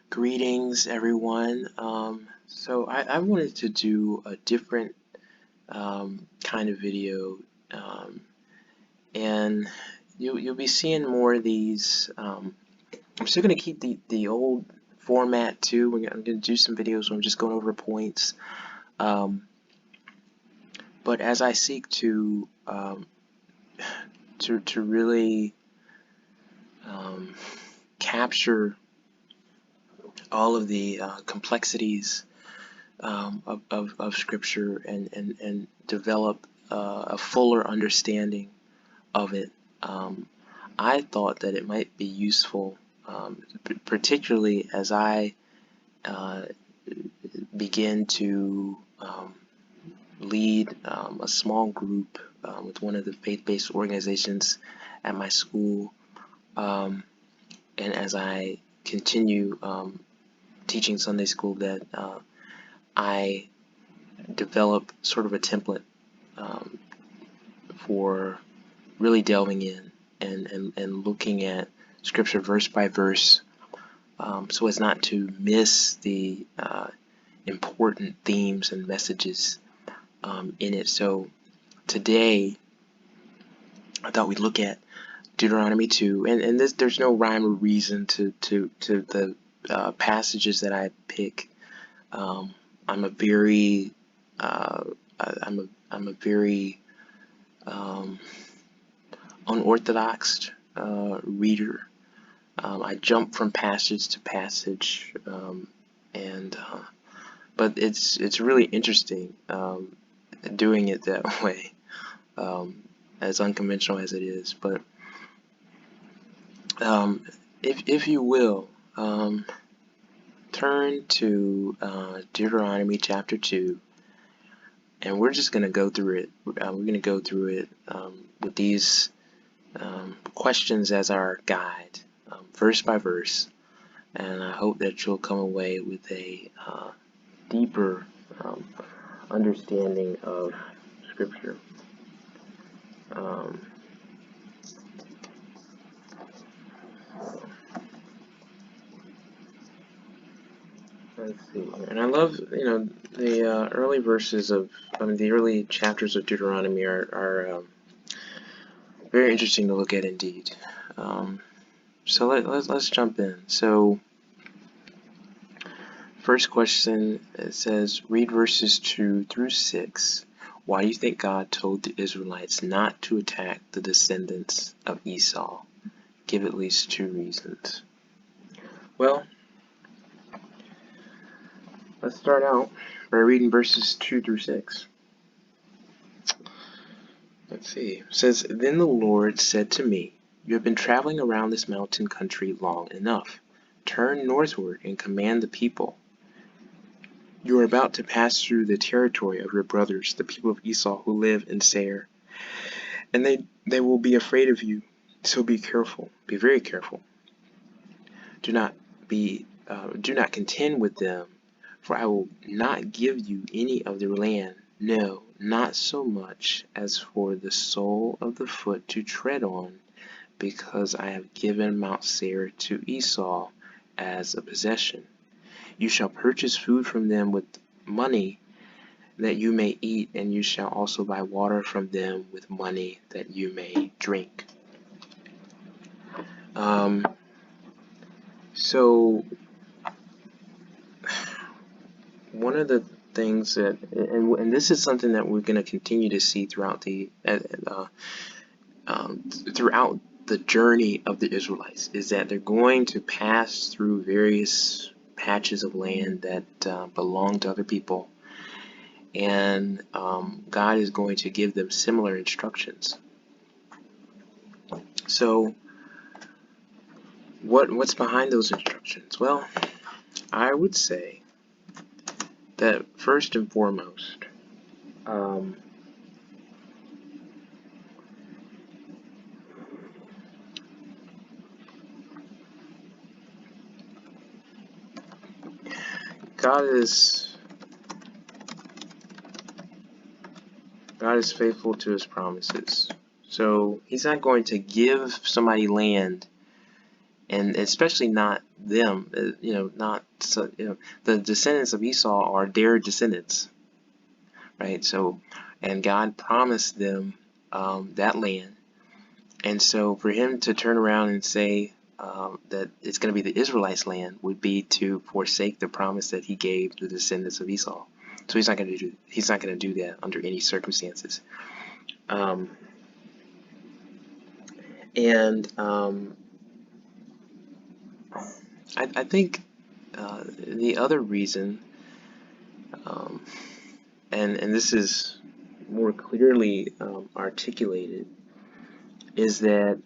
Greetings, everyone. I wanted to do a different kind of video, um, and you'll be seeing more of these. I'm still going to keep the old format too. I'm going to do some videos where I'm just going over points. But as I seek to really capture all of the complexities of Scripture and develop a fuller understanding of it, I thought that it might be useful, particularly as I begin to lead a small group with one of the faith-based organizations at my school, and as I continue teaching Sunday school, that I develop sort of a template for really delving in and looking at Scripture verse by verse, so as not to miss the important themes and messages in it. So today, I thought we'd look at Deuteronomy 2, and there's no rhyme or reason to the passages that I pick. I'm a very unorthodox reader. I jump from passage to passage, but it's really interesting doing it that way, as unconventional as it is. But if you will, turn to Deuteronomy chapter 2, and we're just going to go through it. We're going to go through it with these questions as our guide, verse by verse, and I hope that you'll come away with a deeper understanding of Scripture. Let's see, and I love, the early verses of, the early chapters of Deuteronomy are very interesting to look at indeed. So let's jump in. So, first question, it says, read verses 2 through 6. Why do you think God told the Israelites not to attack the descendants of Esau? Give at least 2 reasons. Well, let's start out by reading verses 2 through 6. Let's see. It says, then the Lord said to me, you have been traveling around this mountain country long enough. Turn northward and command the people. You are about to pass through the territory of your brothers, the people of Esau who live in Seir, and they will be afraid of you. So be careful, be very careful. Do not contend with them, for I will not give you any of their land, no, not so much as for the sole of the foot to tread on, because I have given Mount Seir to Esau as a possession. You shall purchase food from them with money that you may eat, and you shall also buy water from them with money that you may drink. So one of the things that, and this is something that we're going to continue to see throughout the journey of the Israelites, is that they're going to pass through various patches of land that belong to other people, and God is going to give them similar instructions. So what's behind those instructions? Well, I would say that first and foremost, God is faithful to his promises. So he's not going to give somebody land and especially not them. Not so, the descendants of Esau are their descendants, right? So, and God promised them that land, and so for him to turn around and say that it's going to be the Israelites' land would be to forsake the promise that he gave the descendants of Esau. So he's not going to do that under any circumstances. And I think the other reason, and this is more clearly articulated, is that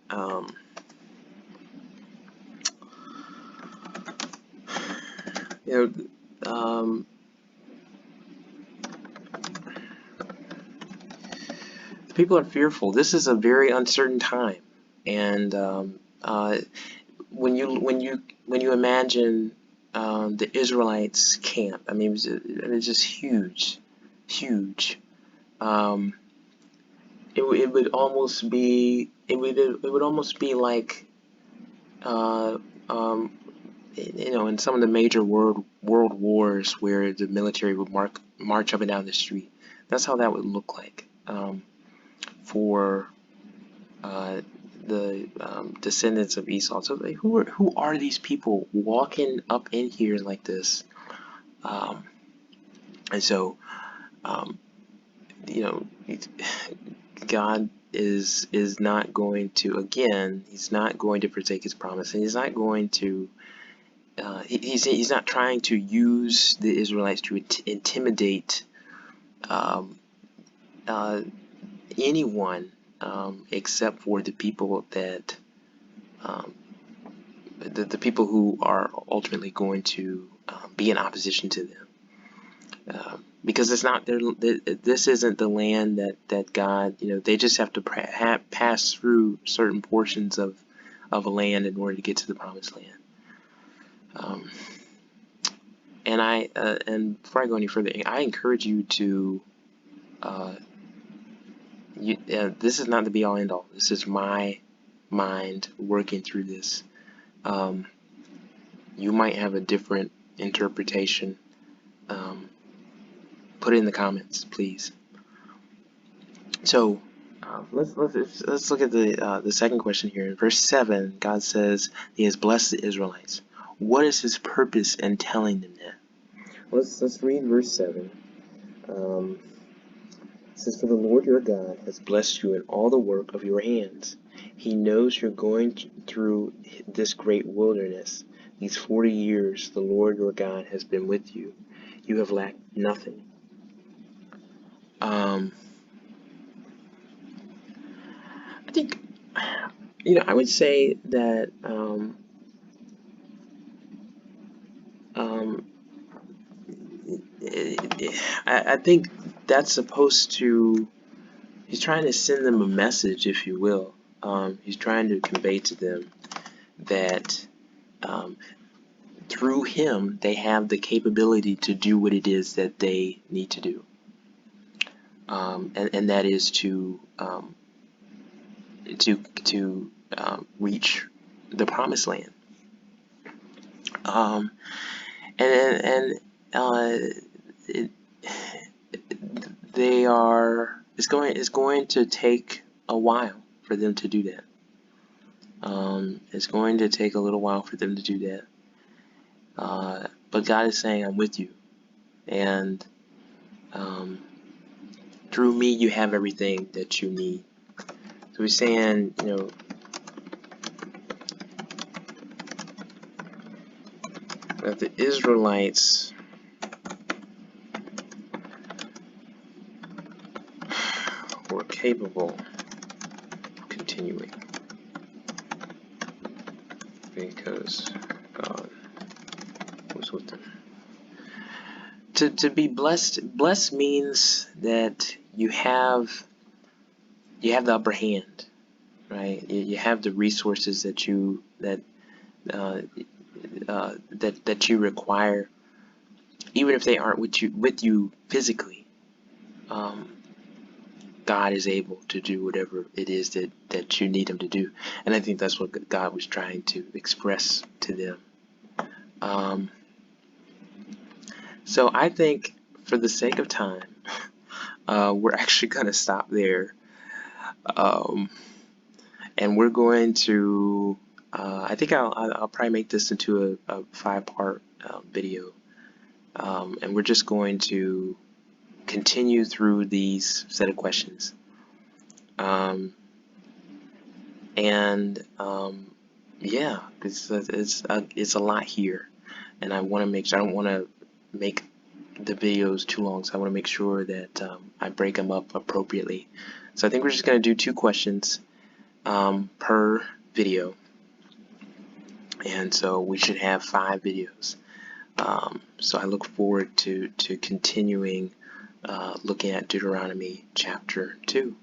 people are fearful. This is a very uncertain time, and when you imagine the Israelites' camp, I mean, it was just huge, huge. It would almost be like in some of the major world wars where the military would march up and down the street. That's how that would look like for the descendants of Esau. So like, who are these people walking up in here like this? And so God is not going to, again, he's not going to forsake his promise, and he's not going to he's not trying to use the Israelites to intimidate anyone except for the people that the people who are ultimately going to be in opposition to them. Because it's not this isn't the land that God, they just have to pass through certain portions of a land in order to get to the promised land. And before I go any further, I encourage you to this is not the be all end all. This is my mind working through this. You might have a different interpretation. Put it in the comments, please. So let's look at the second question here. In verse 7, God says he has blessed the Israelites. What is his purpose in telling them that? Let's read verse 7. It says, "For the Lord your God has blessed you in all the work of your hands. He knows you're going through this great wilderness. These 40 years the Lord your God has been with you. You have lacked nothing." I think, I would say that I think that's supposed to, he's trying to send them a message, if you will. He's trying to convey to them that through him they have the capability to do what it is that they need to do. And that is to reach the promised land. It's going to take a while for them to do that. It's going to take a little while for them to do that. But God is saying, I'm with you. And through me, you have everything that you need. So he's saying, that the Israelites were capable of continuing because God was with them. To be blessed means that you have the upper hand, right? You have the resources that you require, even if they aren't with you physically. God is able to do whatever it is that you need him to do. And I think that's what God was trying to express to them. So I think for the sake of time, we're actually going to stop there. Um, and we're going to, I think I'll probably make this into a 5-part video. And we're just going to continue through these set of questions. Yeah, it's a lot here, and I want to make sure I don't want to make the videos too long, so I want to make sure that I break them up appropriately. So I think we're just going to do 2 questions per video, and so we should have 5 videos. So I look forward to continuing looking at Deuteronomy chapter 2.